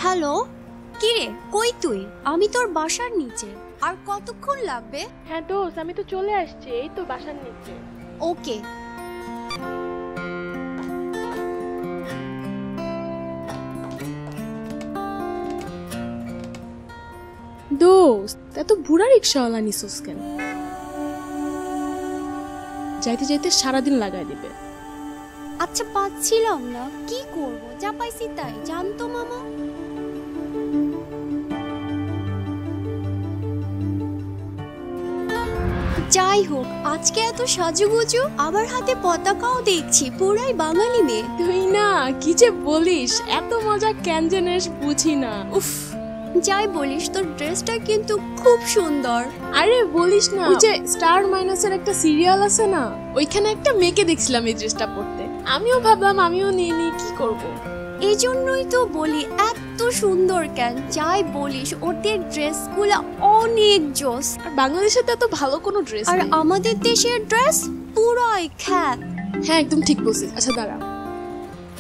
Hello, কিরে কই তুই? আমি তোর বাসার নিচে। আর কতক্ষণ লাগবে? হ্যাঁ দোস্ত, আমি তো চলে আসছি, এই তো বাসার নিচে। ওকে। দোস্ত, এত বুড়া রিক্সাওয়ালা নিছোস কেন? যাইতে যাইতে সারাদিন লাগাই দিবে। আচ্ছা পাচ্ছিলাম না, কি করব, যা পাইছি তাই। জানতো মামা। যাই হোক, আজকে এত সাজুগুজু, আবার হাতে পতাকাও দেখছি, পুরাই বাঙালি মেয়ে। তুই না কি যে বলিস, এত মজা কেন জানিস বুঝি না। উফ, যাই বলিস, তোর ড্রেসটা কিন্তু খুব সুন্দর। আরে বলিস না, ওই যে স্টার মাইনাসের একটা সিরিয়াল আছে না, ওইখানে একটা মেয়েকে দেখছিলাম এই ড্রেসটা পরতে। আমিও ভাবলাম আমিও নিয়ে নিই, কি করব। এই জন্যই তো বলি এত সুন্দর কেন। যাই বলিস, ওদের ড্রেসগুলো অনেক জোস। আর বাংলাদেশে তো এত ভালো কোনো ড্রেস আর নেই। আমাদের দেশের ড্রেস পুরাই খ্যাত। হ্যাঁ একদম ঠিক বলছিস। আচ্ছা দাঁড়া।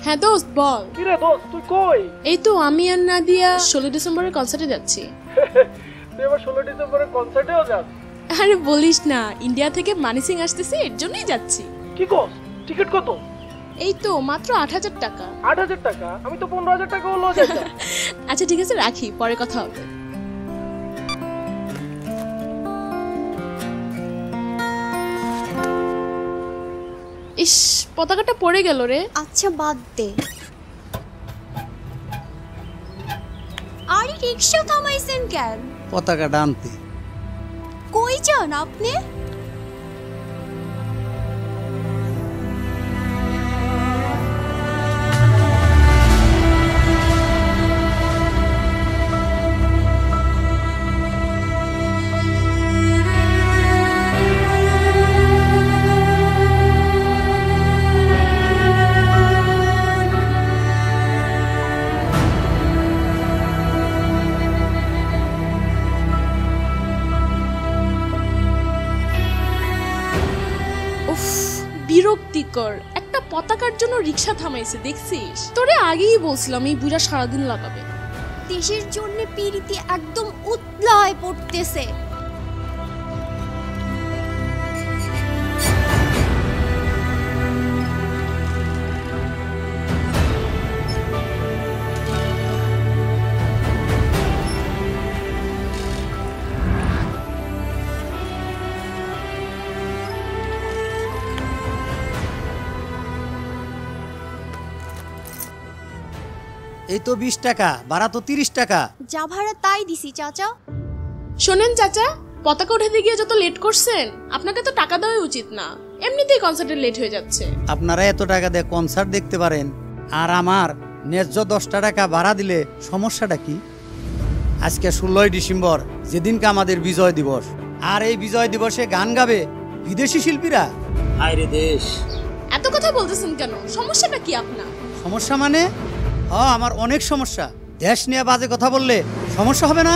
হ্যাঁ দোস্ত বল। কি রে দোস্ত, তুই কই? এই তো আমি আর নাদিয়া 16 ডিসেম্বরের কনসার্টে যাচ্ছি। তুই এবার 16 ডিসেম্বরের কনসার্টেও যাস? আরে বলিস না, ইন্ডিয়া থেকে মানি সিং আসতেছে, এর জন্যই যাচ্ছি। কি কস? টিকিট কত? এই তো মাত্র 8,000 টাকা। 8,000 টাকা? আমি তো 15,000 টাকা হলো যাইতাম। আচ্ছা ঠিক আছে, রাখি, পরে কথা হবে। ইস, পতাকাটা পড়ে গেল রে। আচ্ছা বাদ দে। আরে রিক্সা থামাইছেন কেন? পতাকাটা আনতে। কই যান আপনি? উফ, বিরক্তিকর। একটা পতাকার জন্য রিক্সা থামাইছে, দেখছিস? তোরে আগেই বলছিলাম এই বুড়া সারাদিন লাগাবে। দেশের জন্য পিরিতি একদম উতলায় পড়তেছে। এই তো 20 টাকা, ভাড়া তো 30 টাকা। যা ভাড়া তাই দিছি চাচা। শোনেন চাচা, পতাকা উঠাতে গিয়ে যত লেট করছেন, আপনাকে তো টাকা দেওয়া উচিত না, এমনিতেই কনসার্টে লেট হয়ে যাচ্ছে। আপনারা এত টাকা দিয়ে কনসার্ট দেখতে পারেন, আর আমার ন্যায্য 10 টাকা ভাড়া দিলে সমস্যাটা কি? আজকে 16 ডিসেম্বর, যেদিনকে আমাদের বিজয় দিবস, আর এই বিজয় দিবসে গান গাবে বিদেশি শিল্পীরা। আরে দেশ, এত কথা বলতেছেন কেন? সমস্যাটা কি আপনার? সমস্যা মানে? আমার অনেক সমস্যা। দেশ নিয়ে বাজে কথা বললে সমস্যা হবে না?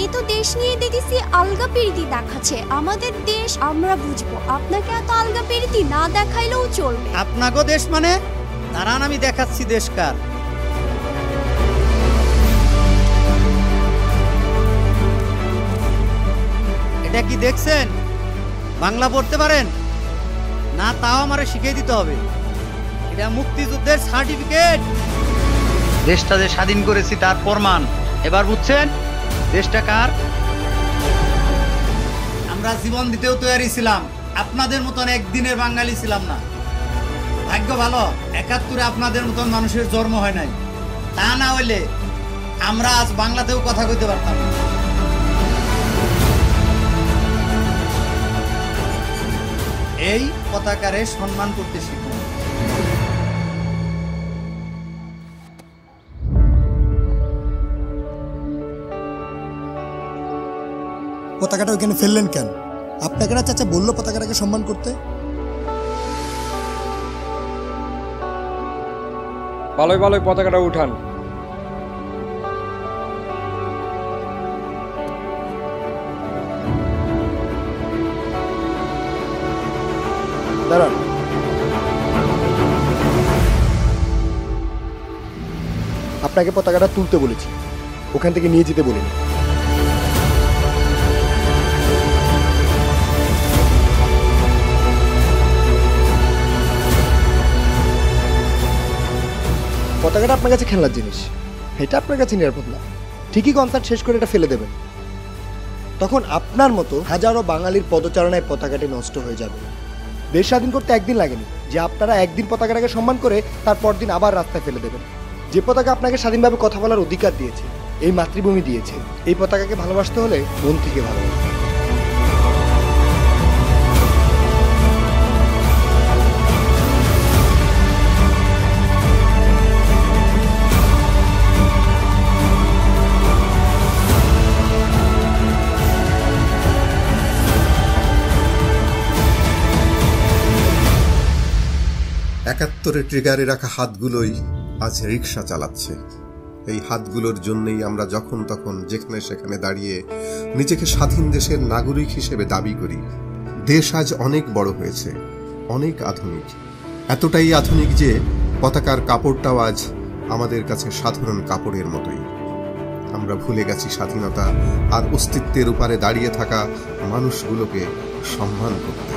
এ তো দেশ নিয়ে দেখেছি আলগা পিরিতি দেখাচ্ছে। আমাদের দেশ আমরা বুঝবো, আপনাকে এত আলগা পিরিতি না দেখাইলেও চলবে। আপনাগো দেশ মানে? দাঁড়ান আমি দেখাচ্ছি দেশ কার। এটা কি দেখছেন? বাংলা পড়তে পারেন না? তাও আমারে শিখিয়ে দিতে হবে। এটা মুক্তিযুদ্ধের সার্টিফিকেট। দেশটা যে স্বাধীন করেছি তার প্রমাণ। এবার বুঝছেন দেশটা কার? আমরা জীবন দিতেও তৈরি ছিলাম, আপনাদের মতন একদিনের বাঙালি ছিলাম না। ভাগ্য ভালো 71-এ আপনাদের মতন মানুষের জন্ম হয় নাই। তা না হইলে আমরা আজ বাংলাতেও কথা কইতে পারতাম না। এই পতাকারে সম্মান করতে শিখুন। পতাকাটা ওইখানে ফেললেন কেন? আপনাকে না চাচা বললো পতাকাটাকে সম্মান করতে? ভালোই ভালোই পতাকাটা উঠান। দাঁড়ান। আপনাকে পতাকাটা তুলতে বলেছি, ওখান থেকে নিয়ে যেতে বলিনি। পতাকাটা আপনার কাছে খেলার জিনিস, এটা আপনার কাছে নিরাপদ না। ঠিকই কনসার্ট শেষ করে এটা ফেলে দেবেন, তখন আপনার মতো হাজারো বাঙালির পদচারণায় পতাকাটি নষ্ট হয়ে যাবে। দেশ স্বাধীন করতে একদিন লাগেনি যে আপনারা একদিন পতাকাটাকে সম্মান করে তারপর দিন আবার রাস্তায় ফেলে দেবেন। যে পতাকা আপনাকে স্বাধীনভাবে কথা বলার অধিকার দিয়েছে, এই মাতৃভূমি দিয়েছে, এই পতাকাকে ভালোবাসতে হলে মন থেকে ভালোবাসতে। একাত্তরে ট্রিগারে রাখা হাতগুলোই আজ রিক্সা চালাচ্ছে। এই হাতগুলোর জন্যই আমরা যখন তখন যেখানে সেখানে দাঁড়িয়ে নিজেকে স্বাধীন দেশের নাগরিক হিসেবে দাবি করি। দেশ আজ অনেক বড় হয়েছে, অনেক আধুনিক, এতটাই আধুনিক যে পতাকার কাপড়টাও আজ আমাদের কাছে সাধারণ কাপড়ের মতোই। আমরা ভুলে গেছি স্বাধীনতা আর অস্তিত্বের উপরে দাঁড়িয়ে থাকা মানুষগুলোকে সম্মান করতে।